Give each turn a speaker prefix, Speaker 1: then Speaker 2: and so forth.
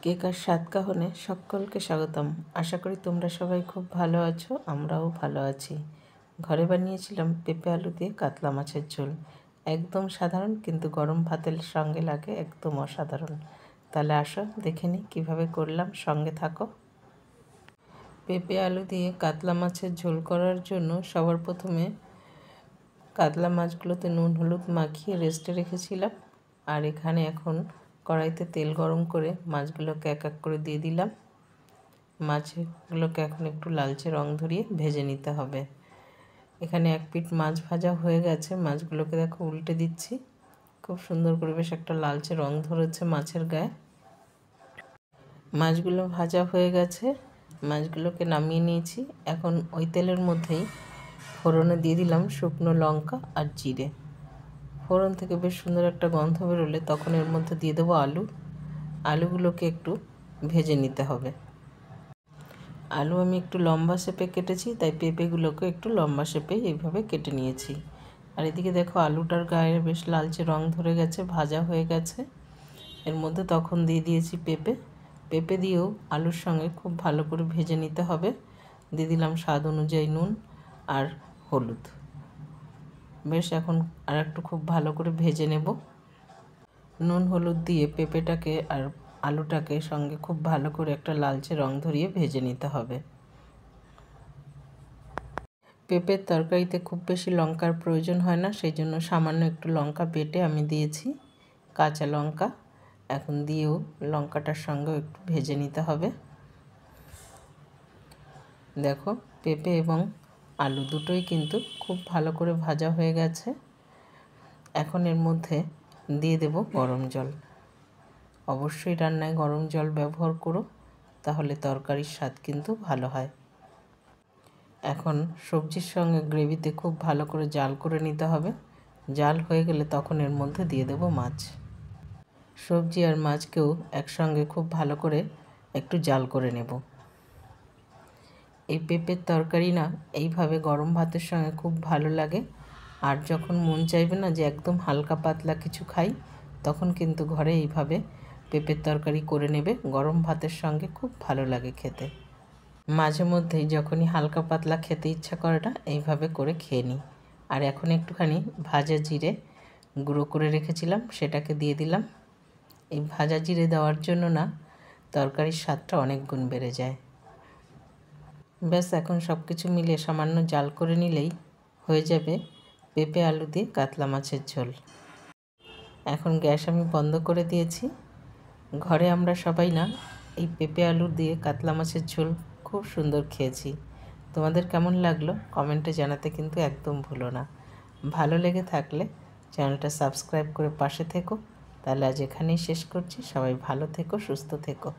Speaker 1: Cake আর সাতকাহনে সকলকে স্বাগতম। আশা করি তোমরা সবাই খুব ভালো আছো, আমরাও ভালো আছি। ঘরে বানিয়েছিলাম পেঁপে আলু দিয়ে কাতলা মাছের ঝোল। একদম সাধারণ, কিন্তু গরম ভাতের সঙ্গে লাগে একদম অসাধারণ। তাহলে আসো দেখে নিই কীভাবে করলাম, সঙ্গে থাকো। পেঁপে আলু দিয়ে কাতলা মাছের ঝোল করার জন্য সবার প্রথমে কাতলা মাছগুলোতে নুন হলুদ মাখিয়ে রেস্টে রেখেছিলাম। আর এখানে এখন কড়াইতে তেল গরম করে মাছগুলোকে এক এক করে দিয়ে দিলাম। মাছগুলোকে এখন একটু লালচে রং ধরিয়ে ভেজে নিতে হবে। এখানে এক পিঠ মাছ ভাজা হয়ে গেছে, মাছগুলোকে দেখো উল্টে দিচ্ছি। খুব সুন্দর করে বেশ একটা লালচে রং ধরেছে মাছের গায়ে। মাছগুলো ভাজা হয়ে গেছে, মাছগুলোকে নামিয়ে নিয়েছি। এখন ওই তেলের মধ্যেই ফোড়নে দিয়ে দিলাম শুকনো লঙ্কা আর জিরে। ফোড়ন থেকে বেশ সুন্দর একটা গন্ধ বেরোলে তখন এর মধ্যে দিয়ে দেবো আলু। আলুগুলোকে একটু ভেজে নিতে হবে। আলু আমি একটু লম্বা শেপে কেটেছি, তাই পেঁপেগুলোকে একটু লম্বা শেপে এইভাবে কেটে নিয়েছি। আর এদিকে দেখো আলুটার গায়ে বেশ লালচে রং ধরে গেছে, ভাজা হয়ে গেছে। এর মধ্যে তখন দিয়ে দিয়েছি পেঁপে দিয়েও আলুর সঙ্গে খুব ভালো করে ভেজে নিতে হবে। দিয়ে দিলাম স্বাদ অনুযায়ী নুন আর হলুদ। বেশ এখন আর একটু খুব ভালো করে ভেজে নেব। নুন হলুদ দিয়ে পেঁপেটাকে আর আলুটাকে সঙ্গে খুব ভালো করে একটা লালচে রং ধরিয়ে ভেজে নিতে হবে। পেঁপের তরকারিতে খুব বেশি লঙ্কার প্রয়োজন হয় না, সেই জন্য সামান্য একটু লঙ্কা বেটে আমি দিয়েছি, কাঁচা লঙ্কা। এখন দিয়েও লঙ্কাটার সঙ্গেও একটু ভেজে নিতে হবে। দেখো পেঁপে এবং আলু দুটোই কিন্তু খুব ভালো করে ভাজা হয়ে গেছে। এখন এর মধ্যে দিয়ে দেব গরম জল। অবশ্যই রান্নায় গরম জল ব্যবহার করো, তাহলে তরকারির স্বাদ কিন্তু ভালো হয়। এখন সবজির সঙ্গে গ্রেভিতে খুব ভালো করে জাল করে নিতে হবে। জাল হয়ে গেলে তখন এর মধ্যে দিয়ে দেব মাছ। সবজি আর মাছকেও একসঙ্গে খুব ভালো করে একটু জাল করে নেব। এই পেঁপের তরকারি না এইভাবে গরম ভাতের সঙ্গে খুব ভালো লাগে। আর যখন মন চাইবে না যে একদম হালকা পাতলা কিছু খাই, তখন কিন্তু ঘরে এইভাবে পেঁপের তরকারি করে নেবে, গরম ভাতের সঙ্গে খুব ভালো লাগে খেতে। মাঝে মধ্যেই যখনই হালকা পাতলা খেতে ইচ্ছা করে না, এইভাবে করে খেয়ে নিই। আর এখন একটুখানি ভাজা জিরে গুঁড়ো করে রেখেছিলাম, সেটাকে দিয়ে দিলাম। এই ভাজা জিরে দেওয়ার জন্য না তরকারির স্বাদটা অনেক গুণ বেড়ে যায়। ব্যাস এখন সব কিছু মিলে সামান্য জাল করে নিলেই হয়ে যাবে পেঁপে আলু দিয়ে কাতলা মাছের ঝোল। এখন গ্যাস আমি বন্ধ করে দিয়েছি। ঘরে আমরা সবাই না এই পেঁপে আলু দিয়ে কাতলা মাছের ঝোল খুব সুন্দর খেয়েছি। তোমাদের কেমন লাগলো কমেন্টে জানাতে কিন্তু একদম ভুলো না। ভালো লেগে থাকলে চ্যানেলটা সাবস্ক্রাইব করে পাশে থেকো। তাহলে আজ এখানেই শেষ করছি। সবাই ভালো থেকো, সুস্থ থেকো।